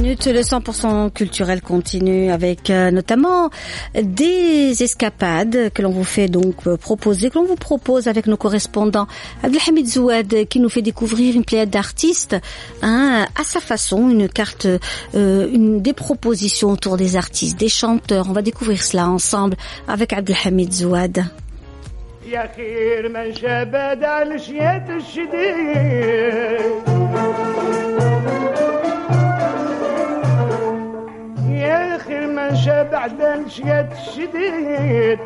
minutes, le 100% culturel continue avec notamment des escapades que l'on vous fait donc proposer, que l'on vous propose avec nos correspondants. Abdelhamid Zouad qui nous fait découvrir une pléiade d'artistes, à sa façon, une carte, des propositions autour des artistes, des chanteurs. On va découvrir cela ensemble avec Abdelhamid Zouad. يا خير من شبد على الشيات الشديد يا خير من شبد على الشيات الشديد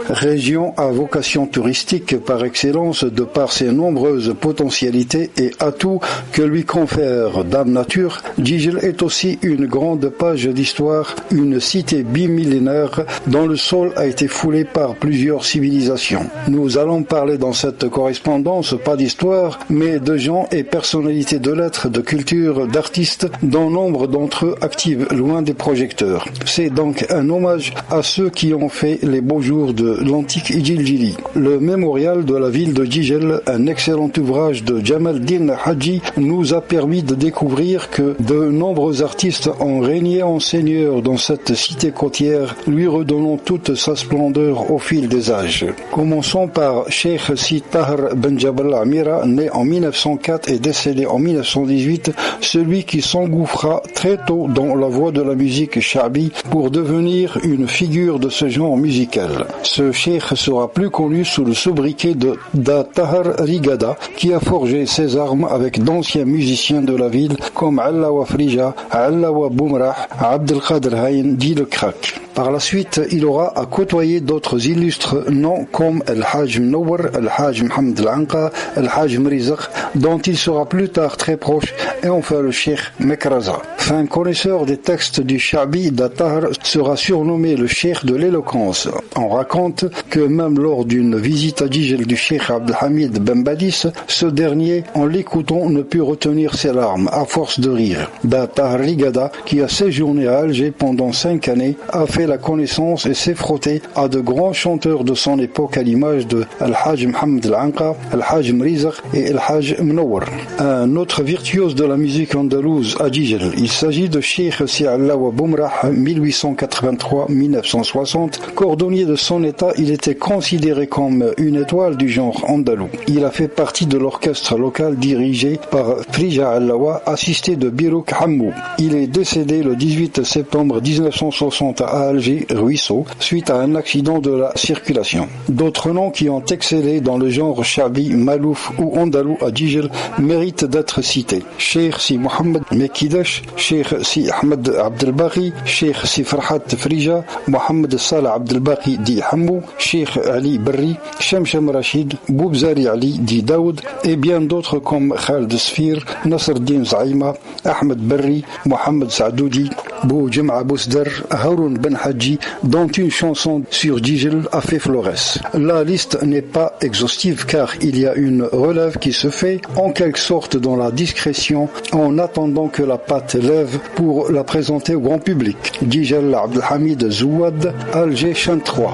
Région à vocation touristique par excellence de par ses nombreuses potentialités et atouts que lui confère Dame Nature, Jijel est aussi une grande page d'histoire, une cité bimillénaire dont le sol a été foulé par plusieurs civilisations. Nous allons parler dans cette correspondance pas d'histoire, mais de gens et personnalités de lettres, de culture, d'artistes, dont nombre d'entre eux actifs loin des projecteurs. C'est donc un hommage à ceux qui ont fait les beaux jours de l'antique Djildjili. Le mémorial de la ville de Jijel, un excellent ouvrage de Jamaldin Hadji, nous a permis de découvrir que de nombreux artistes ont régné en seigneur dans cette cité côtière, lui redonnant toute sa splendeur au fil des âges. Commençons par Cheikh Si Tahir Ben Jabal Amira, né en 1904 et décédé en 1918, celui qui s'engouffra très tôt dans la voie de la musique shabi pour devenir une figure de ce genre musical. Ce cheikh sera plus connu sous le sobriquet de Da Tahir Rigada, qui a forgé ses armes avec d'anciens musiciens de la ville comme Allawa Frija, Allawa Boumrah, Abdelkader Haïn, dit le Krak. Par la suite, il aura à côtoyer d'autres illustres noms comme El-Hajj Mnowar, El-Hajj Mohamed Al-Anqa, El-Hajj Mrizaq, dont il sera plus tard très proche, et enfin le cheikh Mekraza. Fin connaisseur des textes du Shabi, Da Tahir sera surnommé le cheikh de l'éloquence. On raconte que même lors d'une visite à Jijel du cheikh Abdelhamid Ben Badis, ce dernier, en l'écoutant, ne put retenir ses larmes à force de rire. Da Tahir Rigada, qui a séjourné à Alger pendant 5 années, a fait la connaissance et s'est frotté à de grands chanteurs de son époque à l'image de Al-Hajj Mohamed Al-Anqa, Al-Hajj Mrizaq et Al-Hajj Mnowar. Un autre virtuose de la musique andalouse à Jijel, il s'agit de Cheikh Si Allawa Boumrah, 1883-1960. Cordonnier de son état, il était considéré comme une étoile du genre andalou. Il a fait partie de l'orchestre local dirigé par Frija Allawa, assisté de Birouk Hammou. Il est décédé le 18 septembre 1960 à Alger, Ruisseau, suite à un accident de la circulation. D'autres noms qui ont excellé dans le genre shabi, malouf ou andalou à Jijel méritent d'être cités. Cheikh Si Mohamed Mekidash, Cheikh Si Ahmed Abdelbari, Cheikh Si Farhat Frija, Mohamed Salah Abdelbaki dit Hammou, Cheikh Ali Berri, Shamsham Rachid, Boubzari Ali dit Daoud et bien d'autres comme Khaled Sfir, Nasruddin Zaïma, Ahmed Berri, Mohamed Sadoudi, Bou Jem'a Bousdar, Haroun Ben Hadji, dont une chanson sur Jijel a fait florès. La liste n'est pas exhaustive car il y a une relève qui se fait en quelque sorte dans la discrétion en attendant que la pâte lève pour la présenter au grand public. Jijel Abdelhamid Zouad, Alger Chant 3.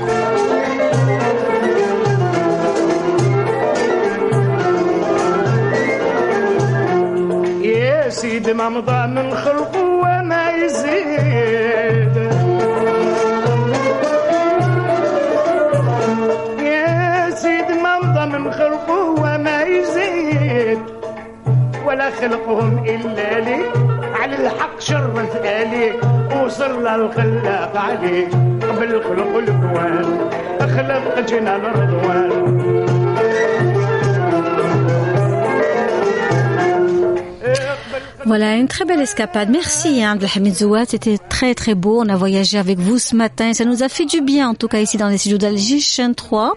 يا سيد ما مضى من خلقه وما يزيد يا سيد ما مضى من خلقه وما يزيد ولا خلقهم إلا لي على الحق شرف آليك وصل الخلاق عليك قبل خلق الكوان خلق جنان رضوان. Voilà, une très belle escapade. Merci, Abdelhamid Zouad. C'était très, très beau. On a voyagé avec vous ce matin. Ça nous a fait du bien, en tout cas, ici dans les studios d'Alger, Chaîne 3.